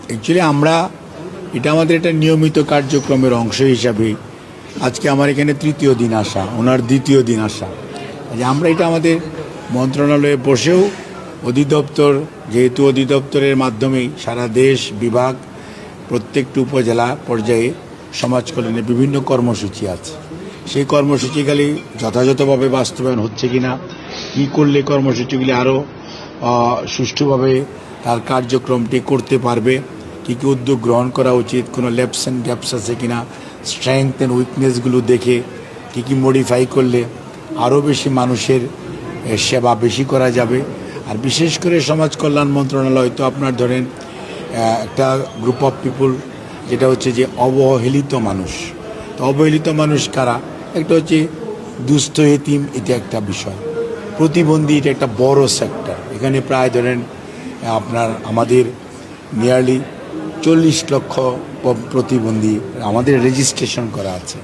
Actually এটা আমাদের একটা নিয়মিত কার্যক্রমের অংশ হিসাবে আজকে আমার এখানে তৃতীয় দিন আসা, ওনার দ্বিতীয় দিন আসা। যে আমরা এটা আমাদের মন্ত্রণালয়ে বসেও অধিদপ্তর, যেহেতু অধিদপ্তরের মাধ্যমেই সারা দেশ বিভাগ প্রত্যেকটি উপজেলা পর্যায়ে সমাজ কল্যাণে বিভিন্ন কর্মসূচি আছে। সেই কর্মসূচিগুলি যথাযথভাবে বাস্তবায়ন হচ্ছে কিনা, কী করলে কর্মসূচিগুলি আরও সুষ্ঠুভাবে তার কার্যক্রমটি করতে পারবে, কী কী উদ্যোগ গ্রহণ করা উচিত, কোনো ল্যাপস অ্যান্ড গ্যাপস আছে কিনা, স্ট্রেংথ অ্যান্ড উইকনেসগুলো দেখে কী কী মডিফাই করলে আরও বেশি মানুষের সেবা বেশি করা যাবে। আর বিশেষ করে সমাজ কল্যাণ মন্ত্রণালয় তো আপনার ধরেন একটা গ্রুপ অফ পিপুল, যেটা হচ্ছে যে অবহেলিত মানুষ। তো অবহেলিত মানুষ কারা? একটা হচ্ছে দুস্থ এতিম, এটা একটা বিষয়। প্রতিবন্ধী, এটা একটা বড় সেক্টর। এখানে প্রায় ধরেন আপনার আমাদের নিয়ারলি 40 লক্ষ প্রতিবন্ধী আমাদের রেজিস্ট্রেশন করা আছে।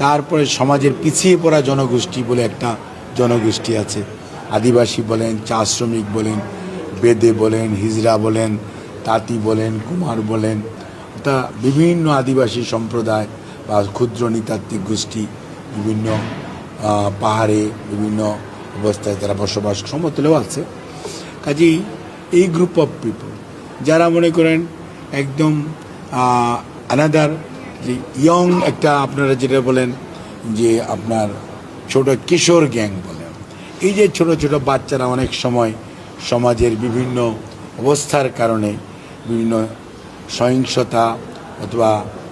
তারপরে সমাজের পিছিয়ে পড়া জনগোষ্ঠী বলে একটা জনগোষ্ঠী আছে। আদিবাসী বলেন, চা শ্রমিক বলেন, বেদে বলেন, হিজড়া বলেন, তাঁতি বলেন, কুমার বলেন, তা বিভিন্ন আদিবাসী সম্প্রদায় বা ক্ষুদ্র নৃতাত্ত্বিক গোষ্ঠী বিভিন্ন পাহাড়ে বিভিন্ন অবস্থায় তারা বসবাস, সমতলেও আছে। কাজেই এই গ্রুপ অফ পিপল যারা মনে করেন একদম আনাদার যে ইয়ং একটা, আপনারা যেটা বলেন যে আপনার ছোট কিশোর গ্যাং বলেন, এই যে ছোট ছোট বাচ্চারা অনেক সময় সমাজের বিভিন্ন অবস্থার কারণে বিভিন্ন সহিংসতা অথবা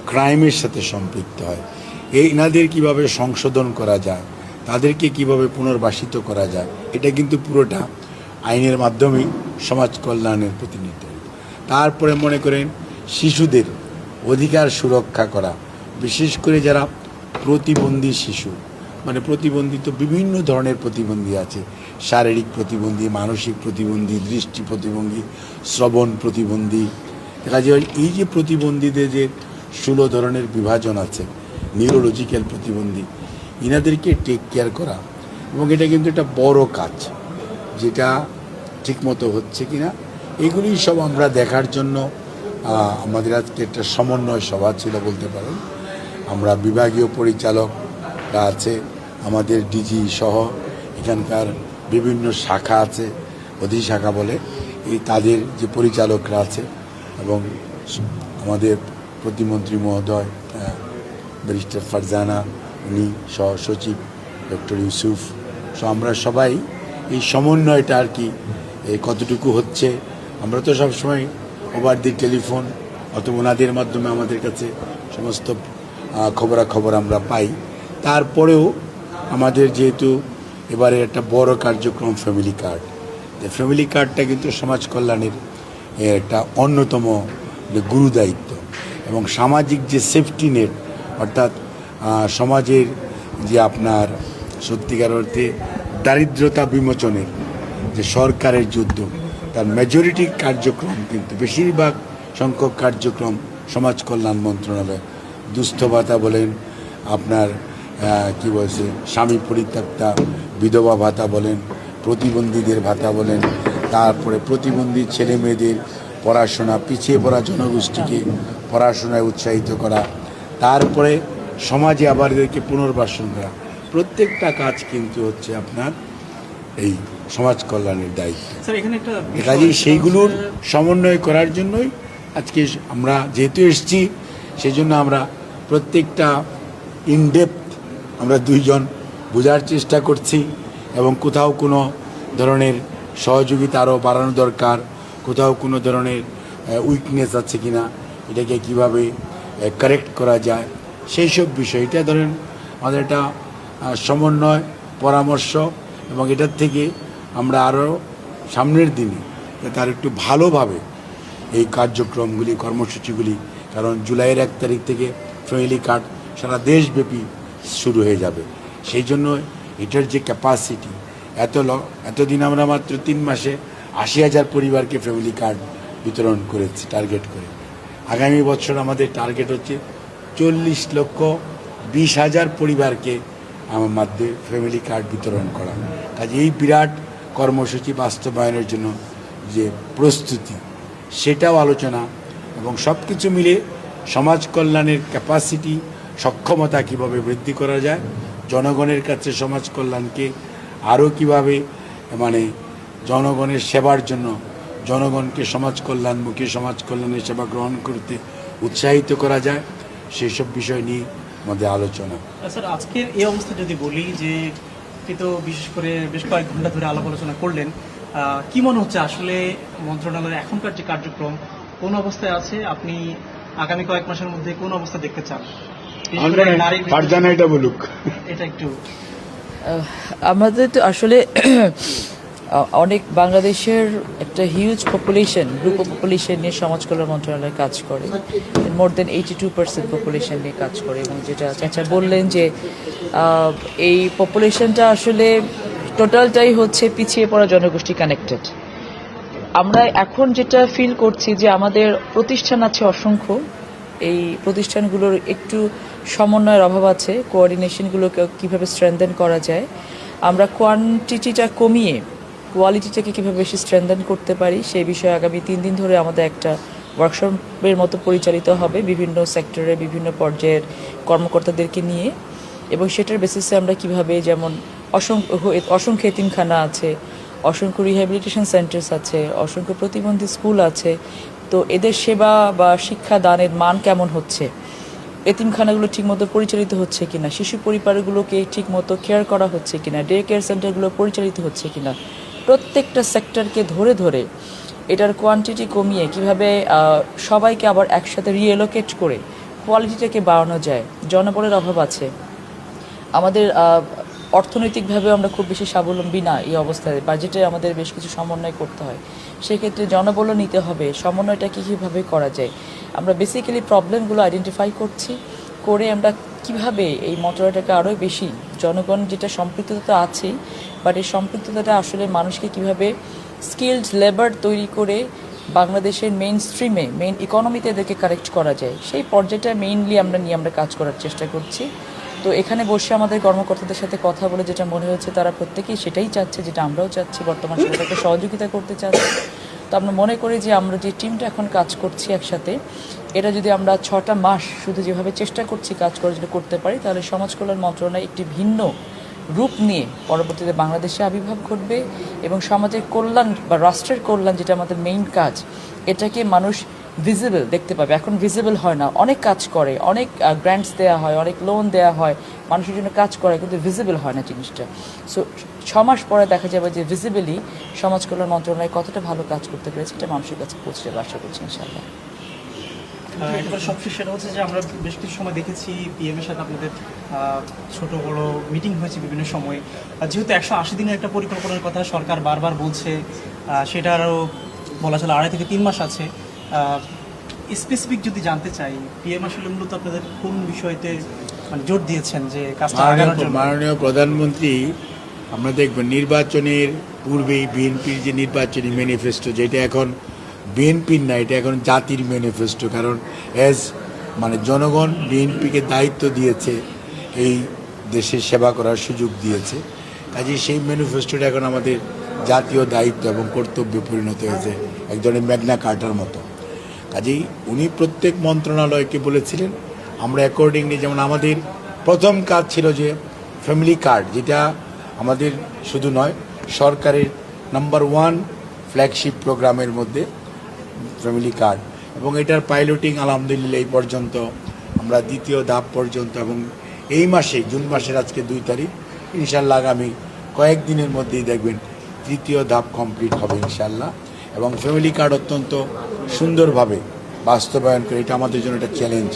ক্রাইমের সাথে সম্পৃক্ত হয়, এনাদের কিভাবে সংশোধন করা যায়, তাদেরকে কিভাবে পুনর্বাসিত করা যায়, এটা কিন্তু পুরোটা আইনের মাধ্যমেই সমাজ কল্যাণের প্রতিনিধিত্ব। তারপরে মনে করেন শিশুদের অধিকার সুরক্ষা করা, বিশেষ করে যারা প্রতিবন্ধী শিশু, মানে প্রতিবন্ধী তো বিভিন্ন ধরনের প্রতিবন্ধী আছে, শারীরিক প্রতিবন্ধী, মানসিক প্রতিবন্ধী, দৃষ্টি প্রতিবন্ধী, শ্রবণ প্রতিবন্ধী। দেখা যায় এই যে প্রতিবন্ধীদের যে 16 ধরনের বিভাজন আছে, নিউরোলজিক্যাল প্রতিবন্ধী, ইনাদেরকে টেক কেয়ার করা। এবং এটা কিন্তু একটা বড় কাজ, যেটা ঠিকমতো হচ্ছে কিনা এগুলি সব আমরা দেখার জন্য আমাদের আজকে একটা সমন্বয় সভা ছিল বলতে পারেন। আমরা বিভাগীয় পরিচালকরা আছে, আমাদের ডিজি সহ এখানকার বিভিন্ন শাখা আছে, অধিশাখা বলে, এই তাদের যে পরিচালকরা আছে, এবং আমাদের প্রতিমন্ত্রী মহোদয় ব্যারিস্টার ফারজানা, উনি সহ সচিব ডক্টর ইউসুফ, আমরা সবাই এই সমন্বয়টা আর কি কতটুকু হচ্ছে, আমরা তো সবসময় ওভার দি টেলিফোন অথবা ওনাদের মাধ্যমে আমাদের কাছে সমস্ত খবরাখবর আমরা পাই। তারপরেও আমাদের যেহেতু এবারে একটা বড় কার্যক্রম ফ্যামিলি কার্ড, ফ্যামিলি কার্ডটা কিন্তু সমাজ কল্যাণের একটা অন্যতম গুরু দায়িত্ব। এবং সামাজিক যে সেফটি নেট, অর্থাৎ সমাজের যে আপনার সত্যিকার অর্থে দারিদ্রতা বিমোচনের যে সরকারের যুদ্ধ, তার মেজরিটি কার্যক্রম কিন্তু বেশিরভাগ সংখ্যক কার্যক্রম সমাজ কল্যাণ মন্ত্রণালয়। দুস্থ ভাতা বলেন, আপনার কি বলছে স্বামী পরিত্যক্তা বিধবা ভাতা বলেন, প্রতিবন্ধীদের ভাতা বলেন, তারপরে প্রতিবন্ধী ছেলে মেয়েদের পড়াশোনা, পিছিয়ে পড়া জনগোষ্ঠীকে পড়াশোনায় উৎসাহিত করা, তারপরে সমাজে আবার এদেরকে পুনর্বাসন করা, প্রত্যেকটা কাজ কিন্তু হচ্ছে আপনার এই সমাজ কল্যাণের দায়িত্ব। কাজেই সেইগুলোর সমন্বয় করার জন্যই আজকে আমরা যেহেতু এসেছি, সেই জন্য আমরা প্রত্যেকটা ইনডেপথ আমরা দুইজন বোঝার চেষ্টা করছি, এবং কোথাও কোনো ধরনের সহযোগিতা আরও বাড়ানো দরকার, কোথাও কোনো ধরনের উইকনেস আছে কিনা, এটাকে কিভাবে কারেক্ট করা যায়, সেই সব বিষয়। এটা ধরেন আমাদের একটা সমন্বয় পরামর্শ, এবং এটার থেকে আমরা আরও সামনের দিনে তার একটু ভালোভাবে এই কার্যক্রমগুলি, কর্মসূচিগুলি, কারণ জুলাইয়ের 1 তারিখ থেকে ফ্যামিলি কার্ড সারা দেশব্যাপী শুরু হয়ে যাবে। সেই জন্য এটার যে ক্যাপাসিটি, এতদিন আমরা মাত্র 3 মাসে 80,000 পরিবারকে ফ্যামিলি কার্ড বিতরণ করেছি টার্গেট করে। আগামী বছর আমাদের টার্গেট হচ্ছে 40,20,000 পরিবারকে আমার মাধ্যমে ফ্যামিলি কার্ড বিতরণ করা। কাজে এই বিরাট কর্মসূচি বাস্তবায়নের জন্য যে প্রস্তুতি, সেটাও আলোচনা এবং সব কিছু মিলে সমাজ কল্যাণের ক্যাপাসিটি, সক্ষমতা কিভাবে বৃদ্ধি করা যায়, জনগণের কাছে সমাজ কল্যাণকে আরও কিভাবে মানে জনগণের সেবার জন্য জনগণকে সমাজ কল্যাণমুখী সমাজ কল্যাণের সেবা গ্রহণ করতে উৎসাহিত করা যায়, সেই সব বিষয় নিয়ে আমাদের আলোচনা। স্যার, আজকের এই অবস্থা যদি বলি যে আপনি তো বিশেষ করে বেশ কয়েক ঘন্টা ধরে আলাপ আলোচনা করলেন, কি মনে হচ্ছে আসলে মন্ত্রণালয়ের এখনকার যে কার্যক্রম কোন অবস্থায় আছে? আপনি আগামী কয়েক মাসের মধ্যে কোন অবস্থা দেখতে চান? এটা বলুক। এটা একটু আমাদের তো আসলে অনেক বাংলাদেশের একটা huge population, group of population নিয়ে সমাজ কল্যাণ মন্ত্রণালয় কাজ করে। মোর দেন 82% পপুলেশন নিয়ে কাজ করে। এবং যেটা চাচা বললেন যে এই পপুলেশনটা আসলে টোটালটাই হচ্ছে পিছিয়ে পড়া জনগোষ্ঠী কানেক্টেড। আমরা এখন যেটা ফিল করছি যে আমাদের প্রতিষ্ঠান আছে অসংখ্য, এই প্রতিষ্ঠানগুলোর একটু সমন্বয়ের অভাব আছে, কোঅর্ডিনেশনগুলোকে কীভাবে স্ট্রেংথেন করা যায়, আমরা কোয়ান্টিটিটা কমিয়ে কোয়ালিটিটাকে কীভাবে বেশি স্ট্রেংথেন করতে পারি সেই বিষয়ে আগামী 3 দিন ধরে আমাদের একটা ওয়ার্কশপের মতো পরিচালিত হবে বিভিন্ন সেক্টরে বিভিন্ন পর্যায়ের কর্মকর্তাদেরকে নিয়ে। এবং সেটার বেসিসে আমরা কিভাবে, যেমন অসংখ্য এতিমখানা আছে, অসংখ্য রিহ্যাবিলিটেশন সেন্টার্স আছে, অসংখ্য প্রতিবন্ধী স্কুল আছে, তো এদের সেবা বা শিক্ষা দানের মান কেমন হচ্ছে, এতিমখানাগুলো ঠিকমতো পরিচালিত হচ্ছে কিনা, শিশু পরিবারগুলোকে ঠিকমতো কেয়ার করা হচ্ছে কিনা, ডে কেয়ার সেন্টারগুলো পরিচালিত হচ্ছে কিনা, প্রত্যেকটা সেক্টরকে ধরে ধরে এটার কোয়ান্টিটি কমিয়ে কিভাবে সবাইকে আবার একসাথে রিএলোকেট করে কোয়ালিটিটাকে বাড়ানো যায়। জনবলের অভাব আছে, আমাদের অর্থনৈতিকভাবে আমরা খুব বেশি স্বাবলম্বী না এই অবস্থায়, বাজেটে আমাদের বেশ কিছু সমন্বয় করতে হয়, সেক্ষেত্রে জনবলও নিতে হবে। সমন্বয়টা কীভাবে করা যায়, আমরা বেসিক্যালি প্রবলেমগুলো আইডেন্টিফাই করছি, করে আমরা কিভাবে এই মন্ত্রণালয়টাকে আরও বেশি, জনগণ যেটা সম্পৃক্ততা আছেই, বাট এই সম্পৃক্ততাটা আসলে মানুষকে কিভাবে স্কিলড লেবার তৈরি করে বাংলাদেশের মেইন স্ট্রিমে, মেইন ইকোনমিতে এদেরকে কারেক্ট করা যায়, সেই পর্যায়টা মেইনলি আমরা কাজ করার চেষ্টা করছি। তো এখানে বসে আমাদের কর্মকর্তাদের সাথে কথা বলে যেটা মনে হচ্ছে তারা প্রত্যেকেই সেটাই চাচ্ছে, যেটা আমরাও চাচ্ছি, বর্তমান সরকারকে সহযোগিতা করতে চাচ্ছি। তো আমরা মনে করি যে আমরা যে টিমটা এখন কাজ করছি একসাথে, এটা যদি আমরা 6টা মাস শুধু যেভাবে চেষ্টা করছি কাজ করার জন্য করতে পারি, তাহলে সমাজ কল্যাণ মন্ত্রণালয় একটি ভিন্ন রূপ নিয়ে পরবর্তীতে বাংলাদেশে আবির্ভাব ঘটবে এবং সমাজের কল্যাণ বা রাষ্ট্রের কল্যাণ, যেটা আমাদের মেইন কাজ, এটাকে মানুষ ভিজিবল দেখতে পাবে। এখন ভিজিবল হয় না, অনেক কাজ করে, অনেক গ্র্যান্টস দেওয়া হয়, অনেক লোন দেওয়া হয়, মানুষের জন্য কাজ করে, কিন্তু ভিজিবল হয় না জিনিসটা। সো 6 মাস পরে দেখা যাবে যে ভিজিবলি সমাজ কল্যাণ মন্ত্রণালয় কতটা ভালো কাজ করতে পেরেছে, এটা মানুষের কাছে পৌঁছে যাবে আশা করছি ইনশাআল্লাহ। এবার সবশেষ সেটা হচ্ছে যে আমরা বেশ কিছু সময় দেখেছি পিএমের সাথে আপনাদের ছোট বড় মিটিং হয়েছে বিভিন্ন সময়, যেহেতু 180 দিনের একটা পরিকল্পনার কথা সরকার বারবার বলছে, সেটা আরও বলা চলে 2.5 থেকে 3 মাস আছে। স্পেসিফিক যদি জানতে চাই, পিএম আসলে মূলত আপনাদের কোন বিষয়তে মানে জোর দিয়েছেন যে কাজটা আগানোর জন্য? মাননীয় প্রধানমন্ত্রী, আমরা দেখবেন নির্বাচনের পূর্বেই বিএনপির যে নির্বাচনী ম্যানিফেস্টো, যেটা এখন বিএনপির না, এটা এখন জাতির ম্যানিফেস্টো, কারণ মানে জনগণ বিএনপিকে দায়িত্ব দিয়েছে, এই দেশের সেবা করার সুযোগ দিয়েছে, কাজেই সেই ম্যানিফেস্টোটা এখন আমাদের জাতীয় দায়িত্ব এবং কর্তব্যে পরিণত হয়েছে, এক ধরনের ম্যাগনা কার্টার মতো। কাজেই উনি প্রত্যেক মন্ত্রণালয়কে বলেছিলেন, আমরা অ্যাকর্ডিংলি, যেমন আমাদের প্রথম কাজ ছিল যে ফ্যামিলি কার্ড, যেটা আমাদের শুধু নয়, সরকারের নাম্বার 1 ফ্ল্যাগশিপ প্রোগ্রামের মধ্যে ফ্যামিলি কার্ড, এবং এটার পাইলটিং আলহামদুলিল্লাহ এই পর্যন্ত আমরা 2য় ধাপ পর্যন্ত, এবং এই মাসে জুন মাসের আজকে 2 তারিখ, ইনশাল্লাহ আগামী কয়েকদিনের মধ্যেই দেখবেন 3য় ধাপ কমপ্লিট হবে ইনশাল্লাহ। এবং ফ্যামিলি কার্ড অত্যন্ত সুন্দরভাবে বাস্তবায়ন করে, এটা আমাদের জন্য একটা চ্যালেঞ্জ,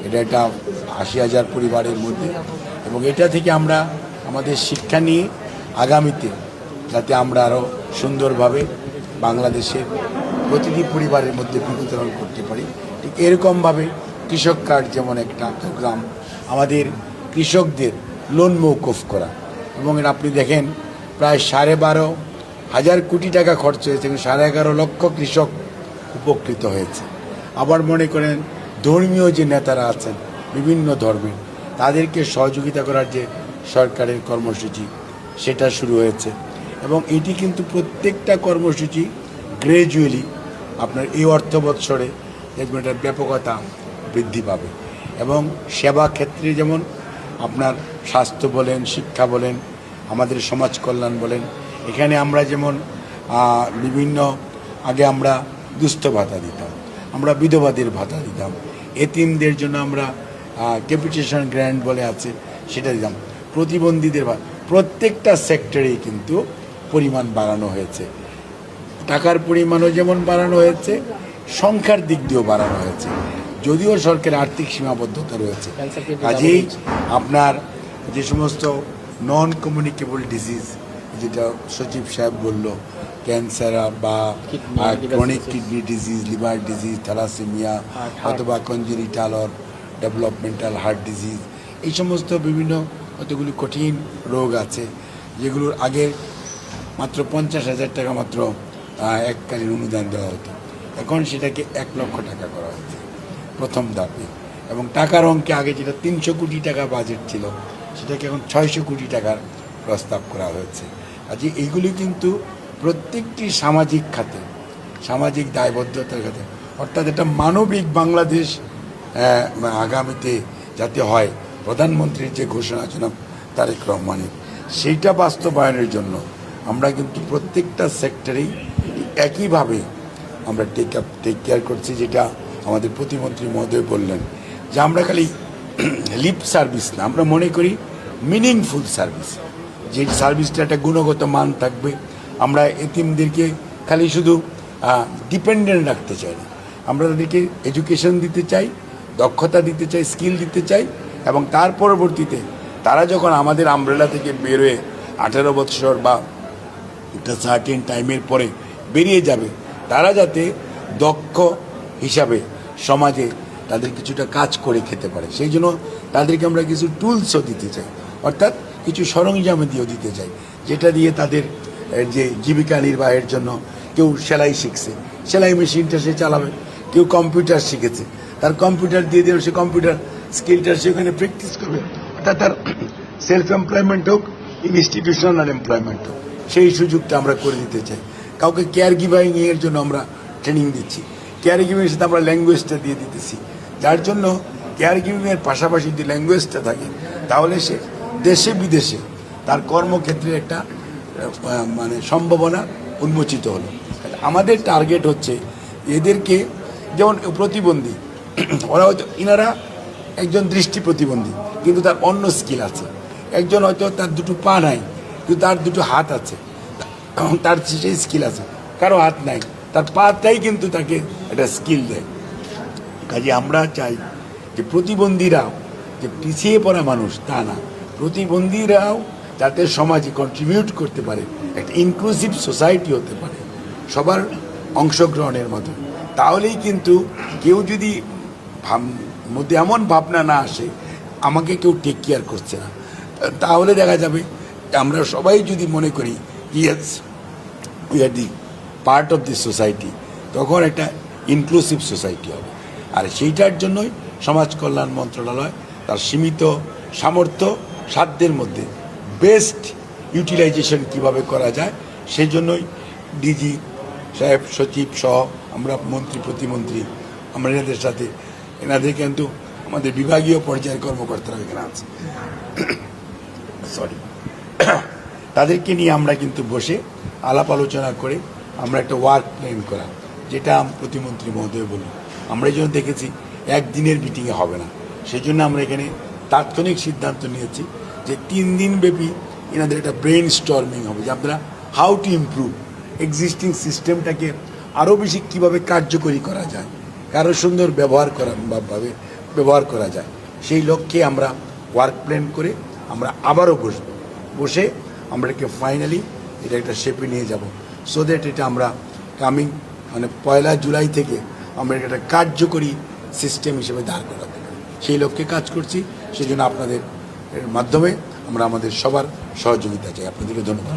এটা একটা 80,000 পরিবারের মধ্যে, এবং এটা থেকে আমরা আমাদের শিক্ষা নিয়ে আগামীতে যাতে আমরা আরও সুন্দরভাবে বাংলাদেশের প্রতিটি পরিবারের মধ্যে বিতরণ করতে পারি, ঠিক এরকমভাবে কৃষক কার্ড যেমন একটা প্রোগ্রাম, আমাদের কৃষকদের লোন মৌকুফ করা, এবং এটা আপনি দেখেন প্রায় 12,500 কোটি টাকা খরচ হয়েছে, 11.5 লক্ষ কৃষক উপকৃত হয়েছে। আবার মনে করেন ধর্মীয় যে নেতারা আছেন বিভিন্ন ধর্মের, তাদেরকে সহযোগিতা করার যে সরকারের কর্মসূচি, সেটা শুরু হয়েছে, এবং এটি কিন্তু প্রত্যেকটা কর্মসূচি গ্র্যাজুয়ালি আপনার এই অর্থ বৎসরে দেখবেন এটার ব্যাপকতা বৃদ্ধি পাবে। এবং সেবা ক্ষেত্রে যেমন আপনার স্বাস্থ্য বলেন, শিক্ষা বলেন, আমাদের সমাজ কল্যাণ বলেন, এখানে আমরা যেমন বিভিন্ন আগে আমরা দুস্থ ভাতা দিতাম, আমরা বিধবাদের ভাতা দিতাম, এতিমদের জন্য আমরা ক্যাপিটেশন গ্র্যান্ট বলে আছে সেটা দিতাম, প্রতিবন্ধীদের প্রত্যেকটা সেক্টরেই কিন্তু পরিমাণ বাড়ানো হয়েছে। টাকার পরিমাণও যেমন বাড়ানো হয়েছে, সংখ্যার দিক দিয়েও বাড়ানো হয়েছে, যদিও সরকারের আর্থিক সীমাবদ্ধতা রয়েছে। কাজেই আপনার যে সমস্ত নন কমিউনিকেবল ডিজিজ, যেটা সচিব সাহেব বলল, ক্যান্সার বা chronic kidney disease, liver disease, thalassaemia অথবা congenital or developmental heart disease, এই সমস্ত বিভিন্ন কতগুলি কঠিন রোগ আছে যেগুলোর আগে মাত্র 50,000 টাকা মাত্র এককালীন অনুদান দেওয়া হতো, এখন সেটাকে 1 লক্ষ টাকা করা হচ্ছে প্রথম ধাপে। এবং টাকার অঙ্কে আগে যেটা 300 কোটি টাকা বাজেট ছিল, সেটাকে এখন 600 কোটি টাকার প্রস্তাব করা হয়েছে। আজ এইগুলি কিন্তু প্রত্যেকটি সামাজিক খাতে, সামাজিক দায়বদ্ধতার খাতে, অর্থাৎ একটা মানবিক বাংলাদেশ আগামীতে যাতে হয়, প্রধানমন্ত্রীর যে ঘোষণা জনাব তারেক রহমানের, সেইটা বাস্তবায়নের জন্য আমরা কিন্তু প্রত্যেকটা সেক্টরেই একইভাবে আমরা টেক কেয়ার করছি। যেটা আমাদের প্রতিমন্ত্রী মহোদয় বললেন যে আমরা খালি লিপ সার্ভিস না, আমরা মনে করি মিনিংফুল সার্ভিস, যে সার্ভিসটা একটা গুণগত মান থাকবে। আমরা এতিমদেরকে খালি শুধু ডিপেন্ডেন্ট রাখতে চাই না, আমরা তাদেরকে এডুকেশন দিতে চাই, দক্ষতা দিতে চাই, স্কিল দিতে চাই, এবং তার পরবর্তীতে তারা যখন আমাদের আমব্রেলা থেকে বেরোয় 18 বছর বা একটা সার্টেন টাইমের পরে বেরিয়ে যাবে, তারা যাতে দক্ষ হিসাবে সমাজে তাদের কিছুটা কাজ করে খেতে পারে, সেই জন্য তাদেরকে আমরা কিছু টুলসও দিতে চাই, অর্থাৎ কিছু সরঞ্জাম দিয়েও দিতে চাই, যেটা দিয়ে তাদের যে জীবিকা নির্বাহের জন্য কেউ সেলাই শিখছে, সেলাই মেশিনটা সে চালাবে, কেউ কম্পিউটার শিখেছে, তার কম্পিউটার দিয়ে দিলে সে কম্পিউটার স্কিলটা সেখানে প্র্যাকটিস করবে, অর্থাৎ তার সেলফ এমপ্লয়মেন্ট হোক, ইনস্টিটিউশনাল এমপ্লয়মেন্ট হোক, সেই সুযোগটা আমরা করে দিতে চাই। কাউকে কেয়ার গিভিং এর জন্য আমরা ট্রেনিং দিচ্ছি, কেয়ার গিভিংয়ের সাথে আমরা ল্যাঙ্গুয়েজটা দিয়ে দিতেছি, যার জন্য কেয়ার গিভিংয়ের পাশাপাশি যদি ল্যাঙ্গুয়েজটা থাকে, তাহলে সে দেশে বিদেশে তার কর্মক্ষেত্রে একটা মানে সম্ভাবনা উন্মোচিত হলো। আমাদের টার্গেট হচ্ছে এদেরকে, যেমন প্রতিবন্ধী, ওরা হয়তো ইনারা একজন দৃষ্টি প্রতিবন্ধী কিন্তু তার অন্য স্কিল আছে, একজন হয়তো তার 2টো পা নাই কিন্তু তার 2টো হাত আছে, তার সেই স্কিল আছে, কারো হাত নাই, তার পাটাই কিন্তু তাকে একটা স্কিল দেয়। কাজে আমরা চাই যে প্রতিবন্ধীরাও যে পিছিয়ে পড়া মানুষ তা না, প্রতিবন্ধীরাও যাতে সমাজে কন্ট্রিবিউট করতে পারে, একটা ইনক্লুসিভ সোসাইটি হতে পারে সবার অংশগ্রহণের মতো, তাহলেই কিন্তু কেউ যদি মধ্যে এমন ভাবনা না আসে আমাকে কেউ টেক কেয়ার করছে না, তাহলে দেখা যাবে আমরা সবাই যদি মনে করি yes we are the part of this society, তখন একটা ইনক্লুসিভ সোসাইটি হবে। আর সেইটার জন্যই সমাজ কল্যাণ মন্ত্রণালয় তার সীমিত সামর্থ্য সাধ্যের মধ্যে বেস্ট ইউটিলাইজেশন কিভাবে করা যায়, সেই জন্যই ডিজি সাহেব, সচিব সহ আমরা মন্ত্রী, প্রতিমন্ত্রী, আমরা এনাদের সাথে, এনাদের কিন্তু আমাদের বিভাগীয় পর্যায়ের কর্মকর্তারা এখানে আছে, সরি, তাদেরকে নিয়ে আমরা কিন্তু বসে আলাপ আলোচনা করে আমরা একটা ওয়ার্ক প্ল্যান করা, যেটা প্রতিমন্ত্রী মহোদয় বলুন, আমরা এই জন্য দেখেছি একদিনের মিটিংয়ে হবে না, সেই জন্য আমরা এখানে তাৎক্ষণিক সিদ্ধান্ত নিয়েছি যে 3 দিন ব্যাপী এনাদের একটা ব্রেন স্টর্মিং হবে, যে আপনারা হাউ টু ইমপ্রুভ এক্সিস্টিং সিস্টেমটাকে আরও বেশি কীভাবে কার্যকরী করা যায়, কারো সুন্দর ভাবে ব্যবহার করা যায়, সেই লক্ষ্যে আমরা ওয়ার্ক প্ল্যান করে আমরা আবারও বসে আমরা এটাকে ফাইনালি এটা একটা শেপে নিয়ে যাব, সো দ্যাট এটা আমরা কামিং মানে 1 জুলাই থেকে আমরা একটা কার্যকরী সিস্টেম হিসেবে দাঁড় করাতে পারি, সেই লক্ষ্যে কাজ করছি। সেই জন্য আপনাদের মাধ্যমে আমরা আমাদের সবার সহযোগিতা চাই। আপনাদেরকে ধন্যবাদ।